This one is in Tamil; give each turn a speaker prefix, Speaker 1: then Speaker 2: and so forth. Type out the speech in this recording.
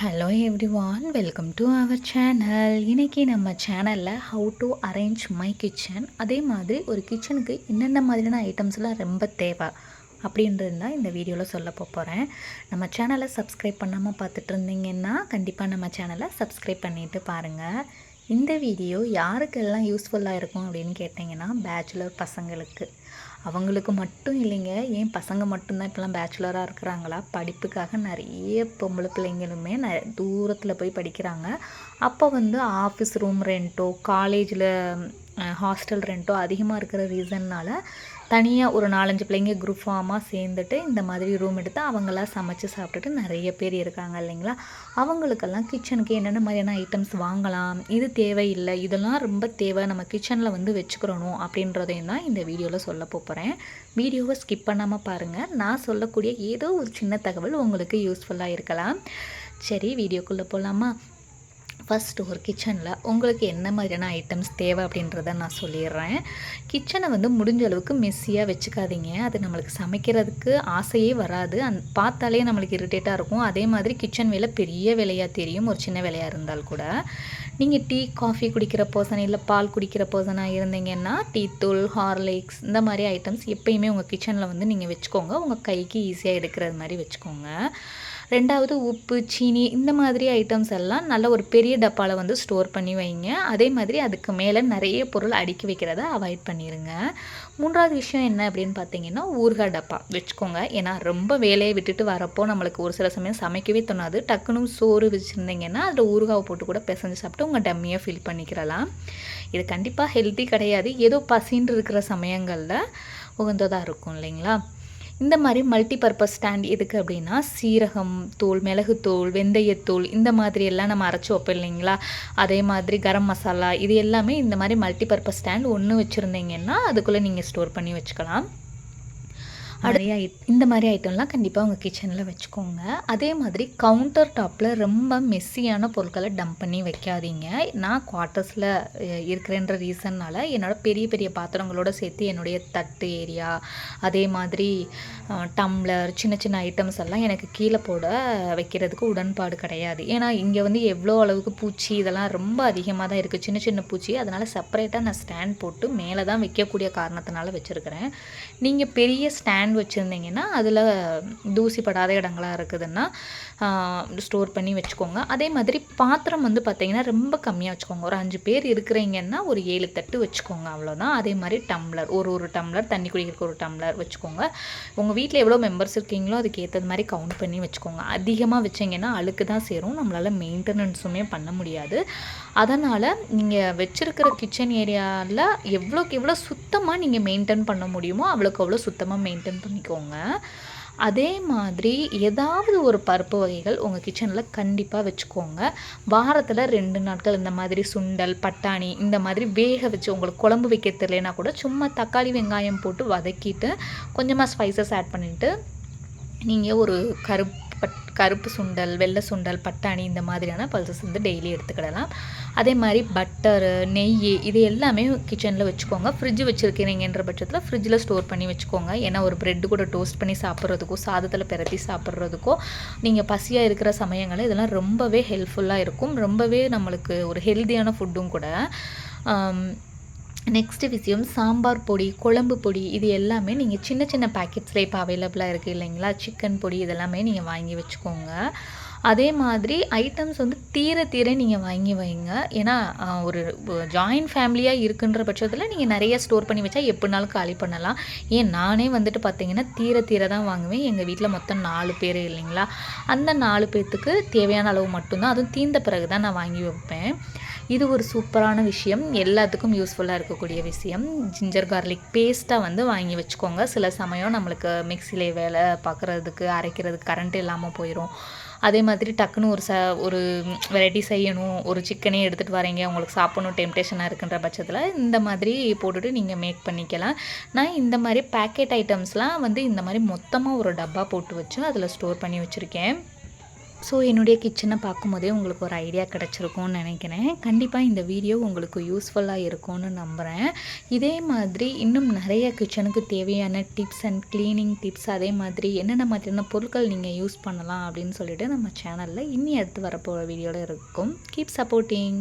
Speaker 1: Hello everyone, welcome to our channel. இன்றைக்கி நம்ம சேனலில் how to arrange my kitchen, அதே மாதிரி ஒரு கிச்சனுக்கு என்னென்ன மாதிரியான ஐட்டம்ஸ்லாம் ரொம்ப தேவை அப்படின்றது தான் இந்த வீடியோவில் சொல்ல போகிறேன். நம்ம சேனலை சப்ஸ்கிரைப் பண்ணாமல் பார்த்துட்டு இருந்தீங்கன்னா கண்டிப்பாக நம்ம சேனலை சப்ஸ்கிரைப் பண்ணிவிட்டு பாருங்கள். இந்த வீடியோ யாருக்கெல்லாம் யூஸ்ஃபுல்லாக இருக்கும் அப்படின்னு கேட்டிங்கன்னா, பேச்சுலர் பசங்களுக்கு. அவங்களுக்கு மட்டும் இல்லைங்க, ஏன் பசங்க மட்டும்தான் இப்போலாம் பேச்சுலராக இருக்கிறாங்களா, படிப்புக்காக நிறைய பொம்பளை பிள்ளைங்களுமே தூரத்தில் போய் படிக்கிறாங்க. அப்போ ஆஃபீஸ் ரூம் ரெண்ட்டோ காலேஜில் ஹாஸ்டல் ரெண்ட்டோ அதிகமாக இருக்கிற ரீசன்னால் தனியாக ஒரு 4-5 பிள்ளைங்க குரூப் ஃபார்மாக சேர்ந்துட்டு இந்த மாதிரி ரூம் எடுத்து அவங்களாம் சமைச்சு சாப்பிட்டுட்டு நிறைய பேர் இருக்காங்க இல்லைங்களா. அவங்களுக்கெல்லாம் கிச்சனுக்கு என்னென்ன மாதிரியான ஐட்டம்ஸ் வாங்கலாம், இது தேவையில்லை, இதெல்லாம் ரொம்ப தேவை, நம்ம கிச்சனில் வச்சுக்கிறணும் அப்படின்றதையும் தான் இந்த வீடியோவில் சொல்ல போகிறேன். வீடியோவை ஸ்கிப் பண்ணாமல் பாருங்கள். நான் சொல்லக்கூடிய ஏதோ ஒரு சின்ன தகவல் உங்களுக்கு யூஸ்ஃபுல்லாக இருக்கலாம். சரி, வீடியோக்குள்ளே போகலாமா? ஃபஸ்ட்டு ஒரு கிச்சனில் உங்களுக்கு என்ன மாதிரியான ஐட்டம்ஸ் தேவை அப்படின்றத நான் சொல்லிடுறேன். கிச்சனை முடிஞ்ச அளவுக்கு மெஸ்ஸியாக வச்சுக்காதீங்க. அது நம்மளுக்கு சமைக்கிறதுக்கு ஆசையே வராது. பார்த்தாலே நம்மளுக்கு இரிட்டேட்டாக இருக்கும். அதே மாதிரி கிச்சன் வேலை பெரிய வேலையாக தெரியும், ஒரு சின்ன வேலையாக இருந்தால் கூட. நீங்கள் டீ காஃபி குடிக்கிற பர்சன் இல்லை பால் குடிக்கிற பர்சனாக இருந்தீங்கன்னா டீ தூள், ஹார்லிக்ஸ் இந்த மாதிரி ஐட்டம்ஸ் எப்பயுமே உங்கள் கிச்சனில் நீங்கள் வச்சுக்கோங்க. உங்கள் கைக்கு ஈஸியாக எடுக்கிறது மாதிரி வச்சுக்கோங்க. ரெண்டாவது, உப்பு, சீனி இந்த மாதிரி ஐட்டம்ஸ் எல்லாம் நல்ல ஒரு பெரிய டப்பாவில் ஸ்டோர் பண்ணி வைங்க. அதே மாதிரி அதுக்கு மேலே நிறைய பொருள் அடுக்கி வைக்கிறத அவாய்ட் பண்ணிடுங்க. மூன்றாவது விஷயம் என்ன அப்படின்னு பார்த்தீங்கன்னா, ஊறுகாய் டப்பா வச்சுக்கோங்க. ஏன்னா ரொம்ப வேலையை விட்டுட்டு வரப்போ நம்மளுக்கு ஒரு சில சமயம் சமைக்கவே தோணாது. டக்குன்னு சோறு வச்சுருந்தீங்கன்னா அதில் ஊறுகாவை போட்டு கூட பிசைஞ்சு சாப்பிட்டு உங்கள் டம்மியை ஃபில் பண்ணிக்கிறலாம். இது கண்டிப்பாக ஹெல்த்தி கிடையாது, ஏதோ பசின்னு இருக்கிற சமயங்களில் உகந்ததாக இருக்கும் இல்லைங்களா. இந்த மாதிரி மல்டி பர்பஸ் ஸ்டாண்ட் எதுக்கு அப்படின்னா, சீரகம் தூள், மிளகுத்தூள், வெந்தயத்தூள் இந்த மாதிரி எல்லாம் நம்ம அரைச்சி வைப்போம் இல்லைங்களா. அதே மாதிரி கரம் மசாலா, இது எல்லாமே இந்த மாதிரி மல்டி பர்பஸ் ஸ்டாண்ட் ஒன்று வச்சுருந்தீங்கன்னா அதுக்குள்ளே நீங்கள் ஸ்டோர் பண்ணி வச்சுக்கலாம். நிறைய இந்த மாதிரி ஐட்டம்லாம் கண்டிப்பாக உங்கள் கிச்சனில் வச்சுக்கோங்க. அதே மாதிரி கவுண்டர் டாப்பில் ரொம்ப மெஸ்ஸியான பொருட்களை டம்ப் பண்ணி வைக்காதீங்க. நான் குவார்ட்டர்ஸில் இருக்கிறேன்ற ரீசன்னால் என்னோடய பெரிய பெரிய பாத்திரங்களோடு சேர்த்து என்னுடைய தட்டு ஏரியா, அதே மாதிரி டம்ளர், சின்ன சின்ன ஐட்டம்ஸ் எல்லாம் எனக்கு கீழே போட வைக்கிறதுக்கு உடன்பாடு கிடையாது. ஏன்னா இங்கே எவ்வளோ அளவுக்கு பூச்சி இதெல்லாம் ரொம்ப அதிகமாக தான் இருக்குது, சின்ன சின்ன பூச்சி. அதனால் செப்பரேட்டாக நான் ஸ்டாண்ட் போட்டு மேலே தான் வைக்கக்கூடிய காரணத்தினால வச்சுருக்கிறேன். நீங்கள் பெரிய ஸ்டாண்ட் வச்சுருந்தீங்கன்னா அதில் தூசி படாத இடங்களாக இருக்குதுன்னா ஸ்டோர் பண்ணி வச்சுக்கோங்க. அதே மாதிரி பாத்திரம் பார்த்திங்கன்னா ரொம்ப கம்மியாக வச்சுக்கோங்க. ஒரு 5 பேர் இருக்கிறீங்கன்னா ஒரு 7 தட்டு வச்சுக்கோங்க, அவ்வளோதான். அதே மாதிரி டம்ளர், ஒரு டம்ளர் தண்ணி குடிக்கிறதுக்கு ஒரு டம்ளர் வச்சுக்கோங்க. உங்கள் வீட்டில் எவ்வளோ மெம்பர்ஸ் இருக்கீங்களோ அதுக்கு ஏற்றது மாதிரி கவுண்ட் பண்ணி வச்சுக்கோங்க. அதிகமாக வச்சிங்கன்னா அழுக்கு தான் சேரும், நம்மளால் மெயின்டெனன்ஸுமே பண்ண முடியாது. அதனால் நீங்கள் வச்சுருக்கிற கிச்சன் ஏரியாவில் எவ்வளோக்கு எவ்வளோ சுத்தமாக நீங்கள் மெயின்டைன் பண்ண முடியுமோ அவ்வளோக்கு அவ்வளோ சுத்தமாக மெயின்டைன் பண்ணிக்கோங்க. அதே மாதிரி ஏதாவது ஒரு பருப்பு வகைகள் உங்கள் கிச்சனில் கண்டிப்பாக வச்சுக்கோங்க. வாரத்தில் 2 நாட்கள் இந்த மாதிரி சுண்டல், பட்டாணி இந்த மாதிரி வேக வச்சு, உங்களுக்கு குழம்பு வைக்க தெரியலனா கூட சும்மா தக்காளி வெங்காயம் போட்டு வதக்கிட்டு கொஞ்சமாக ஸ்பைசஸ் ஆட் பண்ணிவிட்டு நீங்கள் ஒரு கருப்பு சுண்டல், வெள்ளை சுண்டல், பட்டாணி இந்த மாதிரியான பல்சஸ் டெய்லி எடுத்துக்கிடலாம். அதே மாதிரி பட்டரு, நெய் இது எல்லாமே கிச்சனில் வச்சுக்கோங்க. ஃப்ரிட்ஜ் வச்சுருக்கிறீங்கன்ற பட்சத்தில் ஃப்ரிட்ஜில் ஸ்டோர் பண்ணி வச்சுக்கோங்க. ஏன்னா ஒரு ப்ரெட்டு கூட டோஸ்ட் பண்ணி சாப்பிட்றதுக்கோ, சாதத்தில் பிரட்டி சாப்பிட்றதுக்கோ, நீங்கள் பசியாக இருக்கிற சமயங்களில் இதெல்லாம் ரொம்பவே ஹெல்ப்ஃபுல்லாக இருக்கும். ரொம்பவே நம்மளுக்கு ஒரு ஹெல்த்தியான ஃபுட்டும் கூட. நெக்ஸ்ட்டு விஷயம், சாம்பார் பொடி, குழம்பு பொடி இது எல்லாமே நீங்கள் சின்ன சின்ன பேக்கெட்ஸில் இப்போ அவைலபிளாக இருக்குது இல்லைங்களா. சிக்கன் பொடி இதெல்லாமே நீங்கள் வாங்கி வச்சுக்கோங்க. அதே மாதிரி ஐட்டம்ஸ் தீர நீங்கள் வாங்கி வைங்க. ஏன்னா ஒரு ஜாயின்ட் ஃபேமிலியாக இருக்குன்ற பட்சத்தில் நீங்கள் நிறைய ஸ்டோர் பண்ணி வச்சா எப்படினாலும் காலி பண்ணலாம். ஏன் நானே பார்த்திங்கன்னா தீர தான் வாங்குவேன். எங்கள் வீட்டில் மொத்தம் 4 பேர் இல்லைங்களா. அந்த 4 பேர்த்துக்கு தேவையான அளவு மட்டும்தான், அதுவும் தீர்ந்த பிறகு தான் நான் வாங்கி வைப்பேன். இது ஒரு சூப்பரான விஷயம், எல்லாத்துக்கும் யூஸ்ஃபுல்லாக இருக்கக்கூடிய விஷயம். ஜிஞ்சர் கார்லிக் பேஸ்ட்டாக வாங்கி வச்சுக்கோங்க. சில சமயம் நம்மளுக்கு மிக்சியில் வேலை பார்க்குறதுக்கு, அரைக்கிறதுக்கு கரண்ட் இல்லாமல் போயிடும். அதே மாதிரி டக்குன்னு ஒரு வெரைட்டி செய்யணும், ஒரு சிக்கனே எடுத்துகிட்டு வரீங்க, உங்களுக்கு சாப்பிடணும் டெம்டேஷனாக இருக்குன்ற பட்சத்தில் இந்த மாதிரி போட்டுட்டு நீங்கள் மேக் பண்ணிக்கலாம். நான் இந்த மாதிரி பேக்கெட் ஐட்டம்ஸ்லாம் இந்த மாதிரி மொத்தமாக ஒரு டப்பா போட்டு வச்சு அதில் ஸ்டோர் பண்ணி வச்சுருக்கேன். ஸோ என்னுடைய கிச்சனை பார்க்கும்போதே உங்களுக்கு ஒரு ஐடியா கிடச்சிருக்கும்னு நினைக்கிறேன். கண்டிப்பாக இந்த வீடியோ உங்களுக்கு யூஸ்ஃபுல்லாக இருக்கும்னு நம்புகிறேன். இதே மாதிரி இன்னும் நிறைய கிச்சனுக்கு தேவையான டிப்ஸ் அண்ட் க்ளீனிங் டிப்ஸ், அதே மாதிரி என்னென்ன மாதிரியான பொருட்கள் நீங்கள் யூஸ் பண்ணலாம் அப்படின்னு சொல்லிட்டு நம்ம சேனலில் அடுத்து வரப்போகிற வீடியோவில் இருக்கும். Keep supporting.